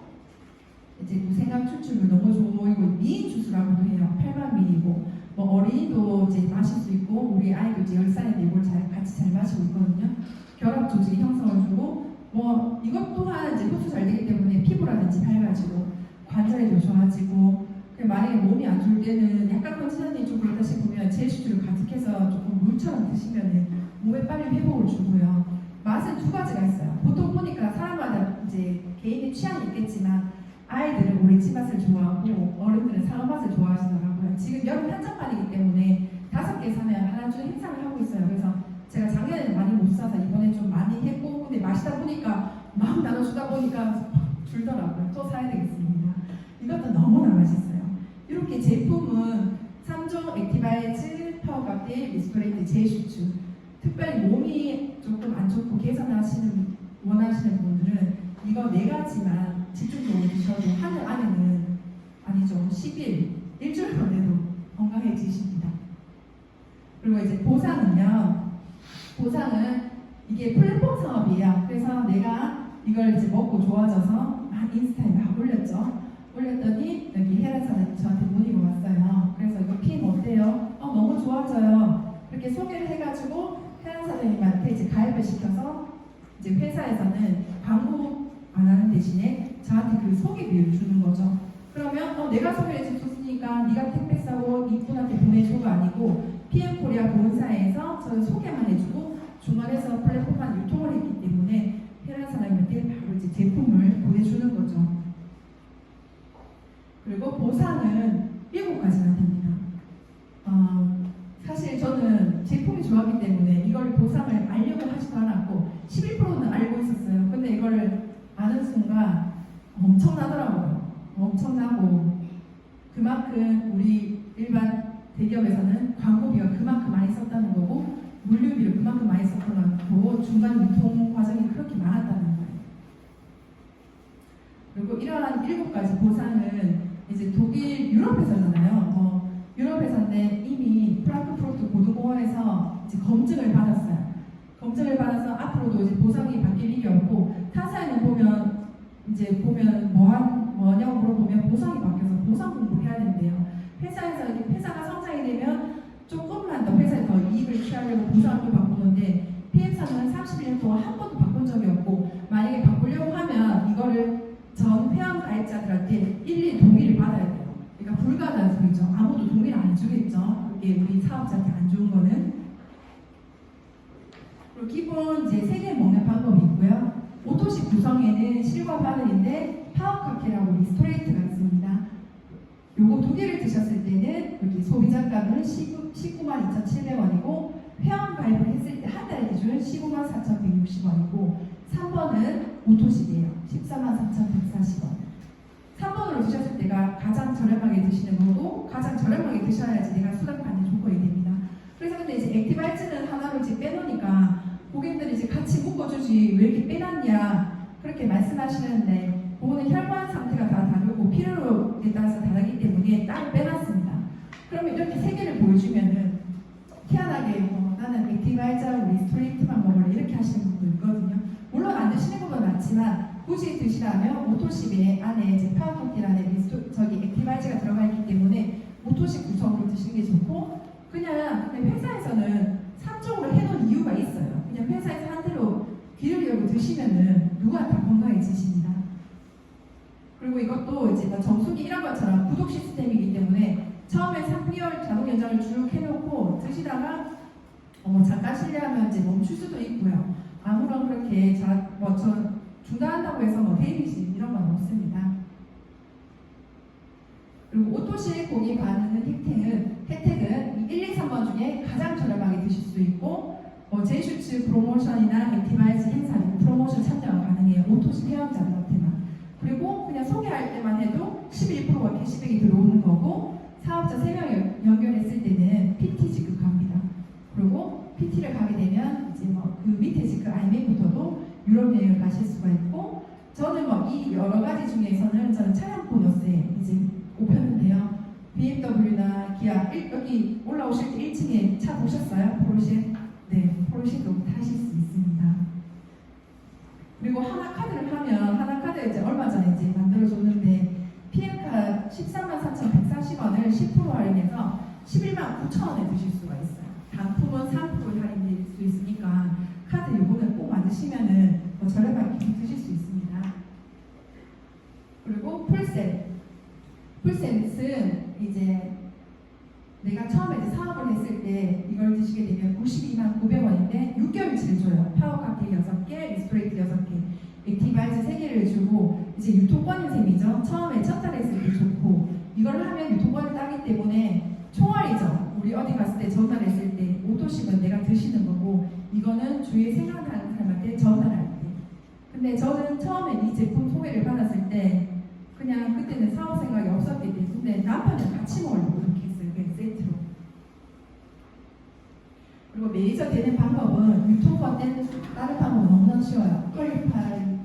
이제 무생강 추출물 너무 좋고 이거 미인 주스라고도 해요. 8만ml고 뭐 어린이도 이제 마실 수 있고 우리 아이도 이제 10살인데 이걸 같이 잘 마시고 있거든요. 결합 조직의 형성을 주고 뭐 이것 또한 이제 흡수 잘 되기 때문에 피부라든지 밝아지고 관절에도 좋아지고 만약에 몸이 안 좋을 때는 약간 컨디션이 좀 그렇다 싶으면 제이슈츠를 가득해서 조금 물처럼 드시면 몸에 빨리 회복을 주고요. 맛은 2가지가 있어요. 보통 보니까 사람마다 이제 개인의 취향이 있겠지만 아이들은 오렌지 맛을 좋아하고 어른들은 사과 맛을 좋아하시더라고요. 지금 여름 한정판이기 때문에 5개 사면 하나 중 행사를 하고 있어요. 그래서 제가 작년에는 많이 못 사서 이번에 좀 많이 했고 근데 마시다 보니까 막 나눠주다 보니까 줄더라고요. 또 사야 되겠습니다. 이것도 너무나 맛있어요. 이렇게 제품은 3종 액티바이즈, 파워카피, 리스토레이트, 제이슈츠 특별히 몸이 조금 안 좋고 원하시는 분들은 이거 4가지만 집중적으로 드셔도 하늘 안에는 아니죠 10일, 일주일만 해도 건강해지십니다. 그리고 이제 보상은 이게 플랫폼 사업이에요. 그래서 내가 이걸 이제 먹고 좋아져서 인스타에 막 올렸더니 여기 혜란 사장님 저한테 문의가 왔어요. 그래서 이거 핀 어때요? 너무 좋아져요. 이렇게 소개를 해가지고 혜란 사장님한테 이제 가입을 시켜서 이제 회사에서는 광고 안 하는 대신에 저한테 그 소개비를 주는 거죠. 그러면 내가 소개를 해줬으니까 네가 택배 싸고 이분한테 보내줘가 아니고 PM코리아 본사에서 저를 소개만 해주고 중간에서 플랫폼만 유통을 했기 때문에 혜란 사장님한테 바로 이제 제품을 보내주는 거죠. 그리고 보상은 7가지나 됩니다. 사실 저는 제품이 좋았기 때문에 이걸 보상을 알려고 하지도 않았고 11%는 알고 있었어요. 근데 이걸 아는 순간 엄청나더라고요. 엄청나고 그만큼 우리 일반 대기업에서는 광고비가 그만큼 많이 썼다는 거고 물류비를 그만큼 많이 썼다는 거고 중간 유통 과정이 그렇게 많았다는 거예요. 그리고 이러한 7가지 보상은 이제 독일 유럽에서잖아요. 유럽에서는 이미 프랑크푸르트 고등공원에서 이제 검증을 받았어요. 검증을 받아서 앞으로도 이제 보상이 바뀔 일이 없고 타사에는 보면 뭐냐고 물어보면 보상이 바뀌어서 보상 공부를 해야 된대요. 회사가 성장이 되면 조금만 더 회사에 더 이익을 취하려고 보상을 또 바꾸는데 PM사는 31년 동안 한 번도 바꾼 적이 없고 만약에 바꾸려고 하면 이거를 전 회원 가입자들한테 일일이 동의를 받아야 돼요. 그러니까 불가능한 소리죠. 아무도 동의를 안 해주겠죠. 이게 우리 사업자한테 안 좋은 거는. 그리고 기본 이제 3개 먹는 방법이 있고요. 오토식 구성에는 실과 바늘인데 파워카키라고 리스토레이트가 있습니다. 요거 2개를 드셨을 때는 여기 소비자가는 192,700원이고 회원 가입을 했을 때 한 달 기준 154,160원이고 3번은 오토식이에요. 143,140원. 3번으로 드셨을 때가 가장 저렴하게 드시는 거고 가장 저렴하게 드셔야지 내가 수당받는 조건이 됩니다. 그래서 근데 이제 액티바이즈는 하나로 이제 빼놓으니까 고객들이 이제 같이 묶어주지 왜 이렇게 빼놨냐 그렇게 말씀하시는데 그거는 혈관 상태가 다 다르고 필요에 따라서 다르기 때문에 따로 빼놨습니다. 그러면 이렇게 세 개를 보여주면은 희한하게 나는 액티바이자 우리 스트레이트만 먹을래 이렇게 하시는 분도 있거든요. 물론 안 드시는 것보다 낫지만 굳이 드시라면 오토십에 안에 이제 파워커티 안에 저기 액티바이자가 들어가 있기 때문에 오토십 구성으로 드시는 게 좋고 그냥 근데 회사에서는 3종으로 해놓은 이유가 있어요. 그냥 회사에서 한 대로 귀를 열고 드시면은 누가 다 건강해지십니다. 그리고 이것도 이제 뭐 정수기 이런 것처럼 구독 시스템이기 때문에 처음에 3개월 자동 연장을 쭉 해놓고 드시다가 잠깐 실례하면 이제 멈출 수도 있고요. 아무런 그렇게 중단한다고 해서 뭐 데미지 이런 건 없습니다. 그리고 오토실 고객 반응은 혜택은 1, 2, 3번 중에 가장 저렴하게 드실 수 있고 제이슈츠 프로모션이나 액티바이즈 행사 프로모션 참여가 가능해요. 오토실 회원자들한테만. 그리고 그냥 소개할 때만 해도 11%가 캐시백이 들어오는 거고 사업자 3명 연결했을 때는 PT 지급합니다. 그리고 PT를 가게 되면 이제 그 밑에 지금 IMF부터도 유럽 여행을 가실 수가 있고 저는 이 여러 가지 중에서는 저는 차량 보너스에 이제 꼽혔는데요. BMW나 기아 여기 올라오실 때 1층에 차 보셨어요? 포르쉐? 네, 포르쉐도 타실 수 있습니다. 그리고 하나카드를 하면 하나카드 이제 얼마 전에 이제 만들어줬는데 PM카 133,140원을 10% 할인해서 119,000원에 드실 수가 있어요. 단품은 3% 할인될 수 있으니까 카드 요거는 꼭 만드시면은 저렴하게 드실 수 있습니다. 그리고 풀셋은 이제 내가 처음에 이제 사업을 했을 때 이걸 드시게 되면 929,000원인데 6개월치를 줘요. 파워카티 6개, 리스토레이트 6개, 액티바이즈 3개를 주고 이제 유통권인 셈이죠. 처음에 첫 달 했을 때 좋고 이걸 하면 유통권을 따기 때문에 총알이죠. 우리 어디 갔을 때 전화했을 때 오토십은 내가 드시는 거고 이거는 주위에 생각하는 사람한테 전화할 때. 근데 저는 처음에 이 제품 소개를 받았을 때 그냥 그때는 사업 생각이 없었기 때문에 남편은 같이 먹으려고 이렇게 했어요. 그냥 세트로. 그리고 매니저 되는 방법은 유통권 때는 다른 방법은 너무나 쉬워요. 퀄리파이드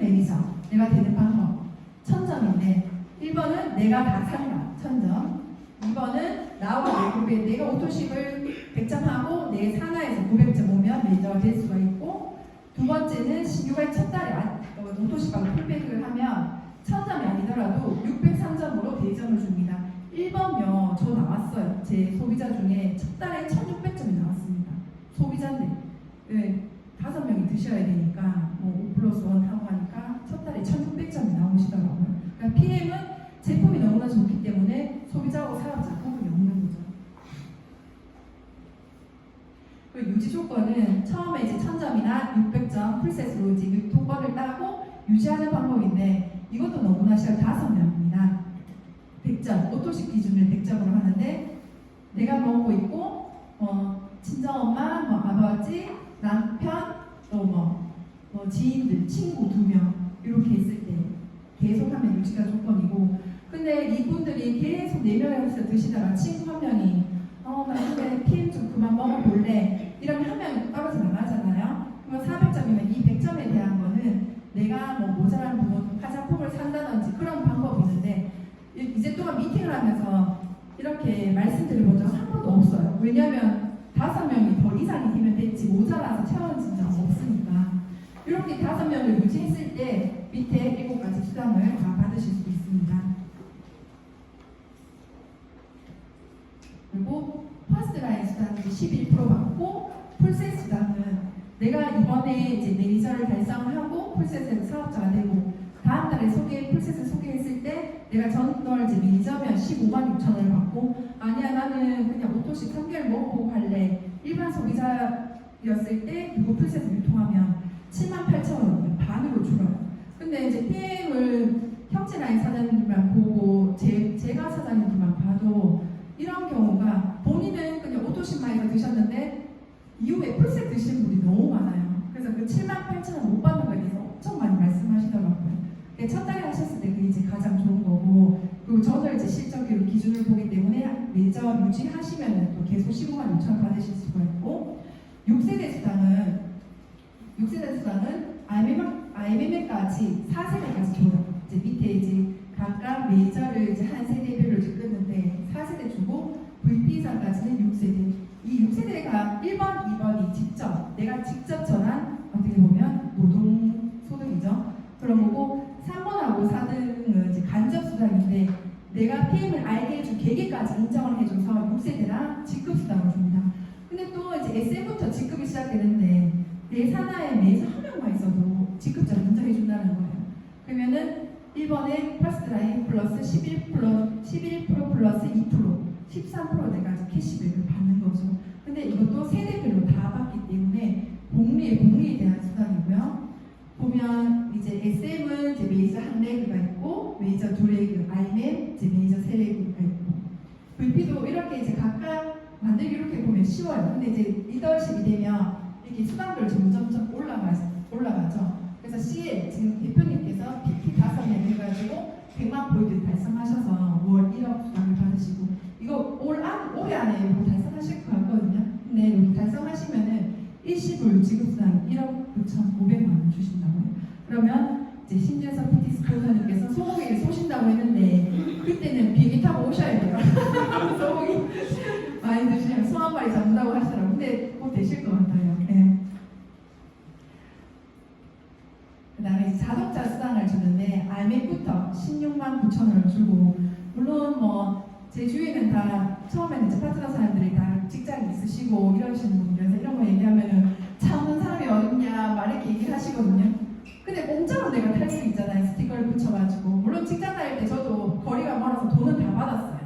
매니저 내가 되는 방법 1000점인데 1번은 내가 다 산다 1000점 2번은 나와 내 그룹에 내가 오토십을 100점하고 내 산하에서 900점 오면 매니저가 될 수가 있고 두 번째는 6월 첫 달에 오토십하고 풀백을 하면 1000점이 아니더라도 603점으로 대점을 줍니다. 1번요 저 나왔어요. 제 소비자 중에 첫 달에 1600점이 나왔습니다. 소비자인데 네, 5명이 드셔야 되니까 5+1 하고 하니까 첫 달에 1600점이 나오시더라고요. 그러니까 PM은 제품이 너무나 좋기 때문에 소비자하고 사업자 거부이 없는 거죠. 그리고 유지 조건은 처음에 이제 1000점이나 600점 풀셋으로 이제 유통권을 따고 유지하는 방법인데 이것도 너무나 쉬워요. 5명입니다. 100점, 오토식 기준을 100점으로 하는데 내가 먹고 있고 친정엄마, 아버지, 남편, 또 지인들, 친구 2명 이렇게 했을 때 계속하면 유지가 조건이고 근데 이분들이 계속 4명이서 드시다가 친구 1명이 나 근데 PM 좀 그만 먹어볼래 이러면 1명이 떨어져 나가잖아요. 그러면 400점이면 이 100점에 대한 거는 내가 모자란 부분 화장품을 산다든지 그런 방법이 있는데 이제 동안 미팅을 하면서 이렇게 말씀드려본 적은 한 번도 없어요. 왜냐하면 5명이 더 이상이 되면 됐지 모자라서 채워진 적 없으니까 이렇게 5명을 유지했을 때 밑에 7가지 수당을 다 받으실 수 있습니다. 그리고 퍼스트라인 수당이 11% 받고 풀셋 수당은 내가 이번에 이제 매니저를 달성하고 풀셋에서 사업자가 되고 다음 달에 풀셋을 소개했을 때 내가 전월 이제 매니저면 156,000원을 받고 아니야 나는 그냥 오토식 3개월 먹고 갈래 일반 소비자였을 때 그리고 풀셋을 유통하면 78,000원 반으로 줄어요. 근데 이제 PM을 형제라인 사장님만 보고 제가 사장님만 봐도 이런 경우가 본인은 그냥 오토식만 해서 드셨는데 이후에 풀셋 드시는 분이 너무 많아요. 그래서 그 78,000원 못 받는 거에 대해서 엄청 많이 말씀하시더라고요. 첫 달에 하셨을 때 그게 이제 가장 좋은 거고 그리고 저도 이제 실적으로 기준을 보기 때문에 매저 유지하시면 또 계속 156,000원 받으실 수가 있고 6세대 수당은 IMM까지 4세대까지 줘요. 이제 밑에 이제 각각 매저를 이제 한 세대별로 이제 끊는데 4세대 주고 VP상까지는 6세대. 이 6세대가 1번, 2번이 내가 직접 전한 어떻게 보면 노동소득이죠. 그런 거고 3번하고 4등은 이제 간접수당인데 내가 PM을 알게 해준 계기까지 인정을 해줘서 6세대랑 직급수당을 줍니다. 근데 또 이제 SM부터 직급이 시작되는데 내 산하에 매니저 한 명만 있어도 직급자를 인정해준다는 거예요. 그러면은 1번에 퍼스트라인 플러스 11% 플러스 2% 13% 내가 캐시백을 받는 거죠. 근데 이것도 세대별로 다 받기 때문에 복리에 대한 수당이고요. 보면 이제 SM은 이제 메이저 한 레그가 있고 메이저 두 레그, IMM 이제 메이저 세 레그가 있고 VP도 이렇게 이제 각각 만들기 이렇게 보면 쉬워요. 근데 이제 리더십이 되면 이렇게 수당별 점점 올라가죠. 그래서 CL 지금 대표님께서 PT 5년 해가지고 100만 포인트 달성하셔서 월 1억 수당을 받으시고 이거 올해 안에 이거 달성하실 것 같거든요. 근데 여기 달성하시면은 일시불 지급수당 1억 9,500만 원 주신다고 해요. 그러면 이제 신준석 PT 스포서님께서 소고기를 쏘신다고 했는데 그때는 비행기 타고 오셔야 돼요. 소고기 많이 드시면 소 한 마리 잡는다고 하시더라고요. 근데 곧 되실 것 같아요. 네. 그 다음에 자동차 수당을 주는데 RMF부터 16만 9천 원을 주고 물론 뭐 제 주위에는 다 처음에는 이제 파트너 사람들이 다 직장이 있으시고 이러시는 분들에서 이런 거 얘기하면은 차 없는 사람이 어딨냐 막 이렇게 얘기를 하시거든요. 근데 공짜로 내가 탈 수 있잖아요. 스티커를 붙여가지고 물론 직장 다닐 때 저도 거리가 멀어서 돈은 다 받았어요.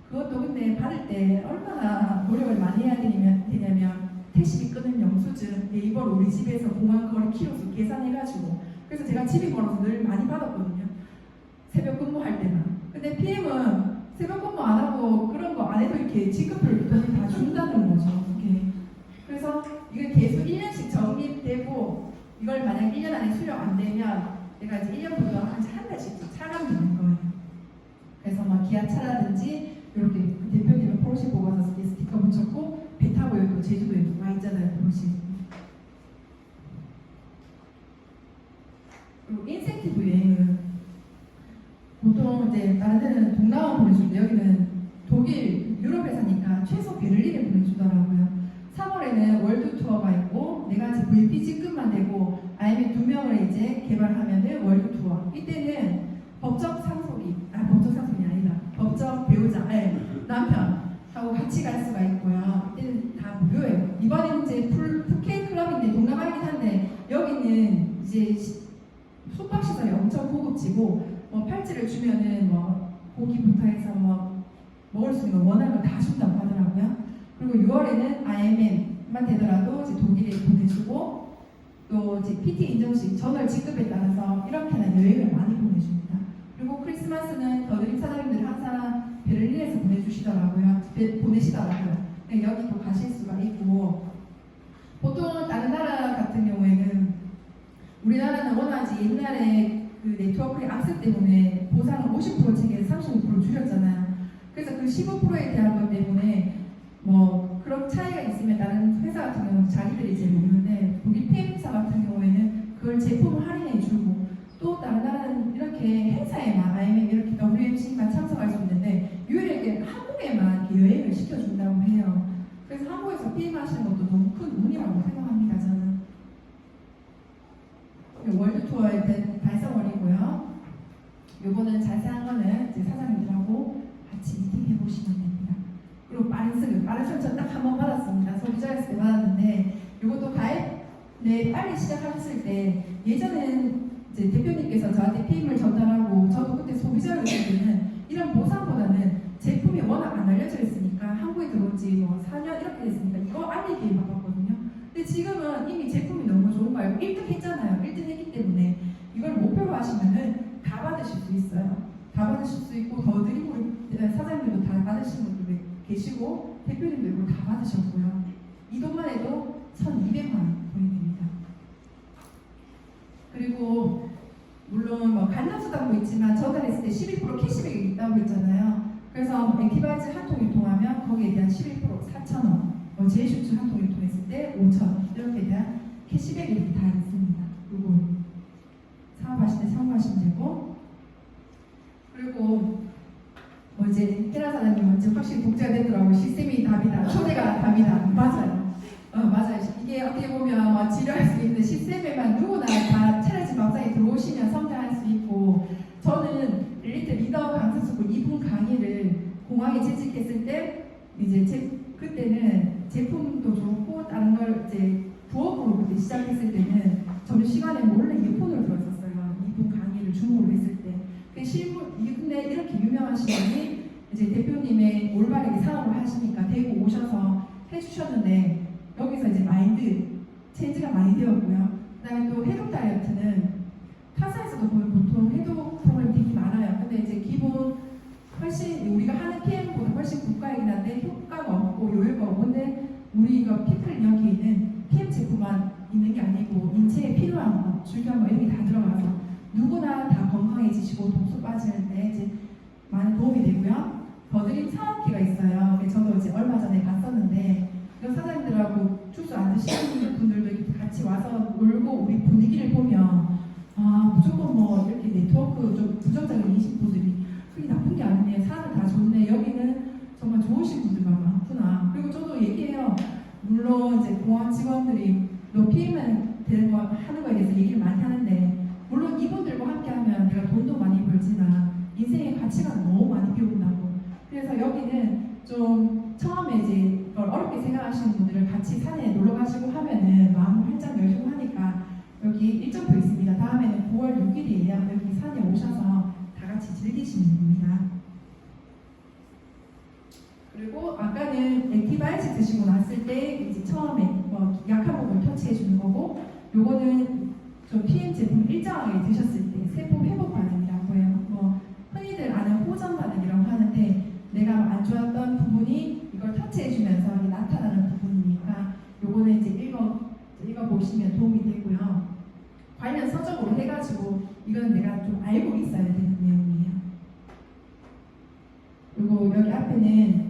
그것도 근데 받을 때 얼마나 노력을 많이 해야 되냐면 택시비 끊은 영수증 네이버로 우리 집에서 공항 거리 키로수 계산해가지고 그래서 제가 집이 멀어서 늘 많이 받았거든요. 새벽 근무할 때만. 근데 PM은 새벽 근무 안 하고 그런 거 안 해도 이렇게 지급을 다 준다는 거죠. 이렇게. 그래서 이게 계속 1년씩 적립되고 이걸 만약 1년 안에 수령 안 되면 내가 이제 1년부터 한 달씩 차감되는 거예요. 그래서 막 기아차라든지 이렇게 대표님은 포르쉐 보고 와서 스티커 붙였고 배 타고 여기 제주도에 와 있잖아요. 포르쉐. 그리고 인센티브 여행은 보통 이제 다른 데는 동남아 보내주는데 여기는 독일, 유럽 회사니까 최소 베를린에 보내주더라고요. 3월에는 월드 투어가 있고 내가 이제 VP 직급만 되고 IMF 2명을 이제 개발하면은 월드 투어. 이때는 법적 상속이 아니다. 법적 배우자, 남편하고 같이 갈 수가 있고요. 이때는 다 무료예요. 이번에는 이제 푸켓 클럽인데 동남아이긴 한데 여기는 이제 숙박시설이 엄청 고급지고 뭐 팔찌를 주면은 뭐 고기부터 해서 뭐 먹을 수 있는 거 원하는 거 다 준다고 하더라고요. 그리고 6월에는 IMM만 되더라도 이제 독일에 보내주고 또 이제 PT 인정식 전월 직급에 따라서 이렇게나 여행을 많이 보내줍니다. 그리고 크리스마스는 더드림 사장님들 항상 베를린에서 보내시더라고요. 네, 여기도 가실 수가 있고 보통 다른 나라 같은 경우에는 우리나라는 워낙 옛날에 그 네트워크의 악세 때문에 보상을 50% 체계에서 35% 줄였잖아요. 그래서 그 15%에 대한 것 때문에 뭐 그런 차이가 있으면 다른 회사 같은 경우는 자기들이 이제 모르는데 독일 PM사 같은 경우에는 그걸 제품을 할인해 주고 또 다른 나라는 이렇게 행사에만 IMF 이렇게 WMC만 참석할 수 있는데 유일하게 한국에만 이렇게 여행을 시켜준다고 해요. 그래서 한국에서 PM 하시는 것도 너무 큰 운이라고 생각합니다. 저는 월드 투어의 달성원이고요. 요거는 자세한 거는 이제 사장님들하고 같이 미팅 해보시면 됩니다. 그리고 빠른 승 딱 한 번 받았습니다. 소비자였을 때 받았는데 요것도 가입 빨리 시작하셨을 때 예전엔 이제 대표님께서 저한테 PM을 전달하고 저도 그때 소비자였을 때는 이런 보상보다는 제품이 워낙 안 알려져 있으니까 한국에 들어온 지 뭐 4년 이렇게 됐으니까 이거 알리기 바빴거든요. 근데 지금은 이미 제품이 너무 좋은 거 알고 1등 했잖아요. 1등 했기 때문에 이걸 목표로 하시면은 다 받으실 수 있어요. 다 받으실 수 있고 더 드리고 사장님도 다 받으신 분들 계시고 대표님도 이걸 다 받으셨고요. 이 돈만 해도 1,200만 원 돈이 됩니다. 그리고 물론 뭐 간접수당도 있지만 전달했을 때 12% 캐시백이 있다고 했잖아요. 그래서 액티바이즈 한 통 유통하면 거기에 대한 11% 4,000원, 뭐 제이슈츠 한 통 유통했을 때 5,000원 이렇게 대한 캐시백이 다 있습니다. 그리고 사업하실 때 참고하시면 되고 그리고 뭐 이제 헤라 사장님은 이제 확실히 독재가 되더라고요. 시스템이 답이다. 초대가 답이다. 맞아요. 맞아요. 이게 어떻게 보면 뭐 지루할 수 있는데 시스템에만 누구나 다 차례집 밥상에 들어오시면 성장할 수 있고 저는 릴리트 리더 강사스쿨 2분 강의를 공항에 재직했을 때 이제 그때는 제품도 좋고 다른 걸 이제 부업으로 그때 시작했을 때는 점심시간에 몰래 이어폰을 들었었어요. 2분 강의를 중국어로 했을 때. 근데 이렇게 유명하신 분이 이제 대표님의 올바르게 사업을 하시니까 대구 오셔서 해주셨는데 여기서 이제 마인드 체인지가 많이 되었고요. 그다음에 또 해독 다이어트는 타사에서도 보면 보통 해독 프로그램 되게 많아요. 근데 이제 기본 훨씬 우리가 하는 PM보다 훨씬 고가이긴 한데 효과가 없고 요요가 없는데 우리가 피플 여기에는 PM 제품만 있는 게 아니고 인체에 필요한 거, 중요한 거 이런 게 다 들어가서 누구나 다 건강해지시고 독소 빠지는데 이제 많은 도움이 되고요. 버드림 사업기가 있어요. 저도 이제 얼마 전에 갔었는데 그 사장님들하고 주스 안 드시는 분들도 같이 와서 놀고 우리 분위기를 보면 무조건 뭐 이렇게 네트워크 좀 부정적인 인식분들이 그게 나쁜 게 아니네. 사람들 다 좋네. 여기는 정말 좋으신 분들만 많구나. 그리고 저도 얘기해요. 물론 이제 공항 직원들이 너 PM은 되는 거 하는 거에 대해서 얘기를 많이 하는데 물론 이분들과 함께하면 내가 돈도 많이 벌지만 인생의 가치가 너무 많이 배운다고. 그래서 여기는 좀 처음에 이제 이걸 어렵게 생각하시는 분들을 같이 산에 놀러 가시고 하면은 마음을 활짝 열시고 하니까 여기 일정표 있습니다. 다음에는 9월 6일이에요. 여기 산에 오셔서 다 같이 즐기시면 됩니다. 그리고 아까는 액티바이오틱 드시고 났을 때 이제 처음에 뭐 약한 부분을 터치해 주는 거고 요거는 좀 PM 제품 일정하게 드셨을 때 세포 회복 반응이라고 해요. 뭐 흔히들 아는 호전 반응이라고 하는데 내가 안 좋았던 부분이 이걸 터치해주면서 나타나는 부분이니까 요거는 이제 읽어보시면 도움이 되고요. 관련 서적으로 해가지고 이건 내가 좀 알고 있어야 되는 내용이에요. 그리고 여기 앞에는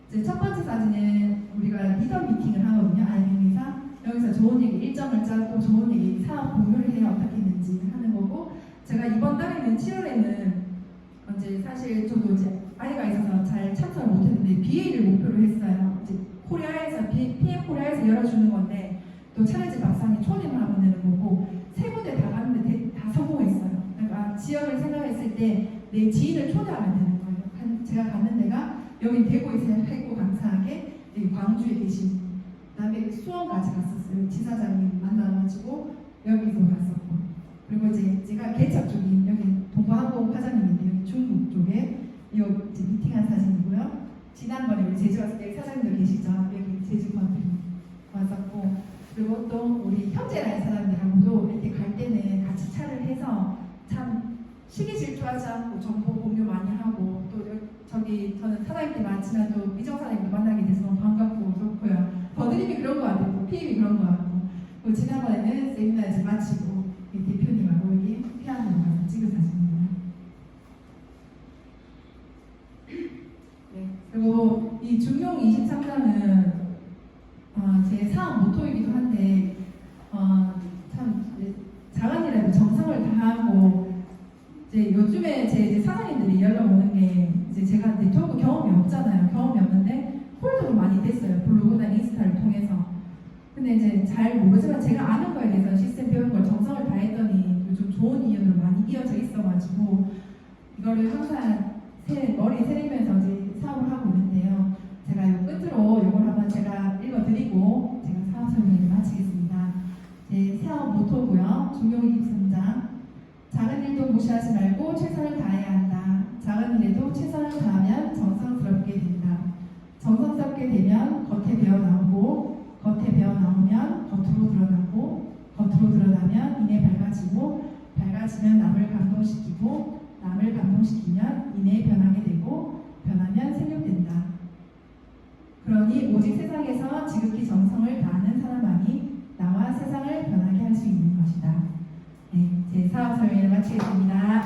이제 첫 번째 사진은 우리가 리더 미팅을 하거든요. IBM에서 여기서 좋은 얘기 일정을 짜고 좋은 얘기 사업 공유를 해야 어떻게 했는지 하는 거고 제가 이번 달에는 7월에는 이제 사실 저도 이제 아이가 있어서 잘 참석을 못했는데 BA를 목표로 했어요. 이제 코리아에서 PM 코리아에서 열어주는 건데 또 차례집 밥상에 초대만 하면 되는 거고 세 군데 다 갔는데 다 성공했어요. 그러니까 지역을 생각했을 때 내 지인을 초대하면 되는 거예요. 제가 갔는 데가 여기 대구에서 했고 감사하게 여기 광주에 계신 그다음에 수원까지 갔었어요. 지사장님 만나가지고 여기서 갔었고 그리고 이제 제가 개척 쪽인 여기 동부항공 사장님인데 여기 중국 쪽에 이 이제 미팅한 사진이고요. 지난번에 우리 제주 왔을 때 사장님도 계시죠. 여기 제주 분들이 왔었고 그리고 또 우리 형제라는 사람들하고도 이렇게 갈 때는 같이 차를 해서 참 시기 질투하지 않고 정보 공유 많이 하고 또 저기 저는 사장님들 많지만 또 미정 사장님도 만나게 돼서 너무 반갑고 좋고요. 버드림이 그런 거 같고 PM이 그런 거 같고 그리고 지난번에는 세미나 이제 마치고 대표님하고 여기 피아노로 가서 찍은 사진입니다. 네. 그리고 이 중용 23장은 제 사업 모토이기도 한데 참 작은 일에도 정성을 다하고 이제 요즘에 제 이제 사장님들이 연락 오는 게 이제 제가 네트워크 경험이 없잖아요. 경험이 없는데 홀더로 많이 됐어요. 블로그나 인스타를 통해서. 근데 이제 잘 모르지만 제가 아는 거에 대해서 시스템 배우는 걸 정성을 다했더니 요즘 좋은 인연으로 많이 이어져 있어가지고 이거를 항상 머리 새리면서 이제 사업을 하고 있는데요. 제가 요 끝으로 이걸 한번 제가 읽어드리고 제가 사업 설명을 마치겠습니다. 제 사업 모토고요. 중용 23장. 작은 일도 무시하지 말고 최선을 다해야 한다. 작은 일에도 최선을 다하면 정성스럽게 된다. 정성스럽게 되면 겉에 배어 나오고 겉에 배어 나오면 겉으로 드러나고 겉으로 드러나면 이내 밝아지고 밝아지면 남을 감동시키고 남을 감동시키면 이내 변하게 되고 변하면 생육된다. 그러니 오직 세상에서 지극히 정성을 다하는 사람만이 나와 세상을 변하게 할 수 있는 것이다. 네, 제 사업 설명을 마치겠습니다.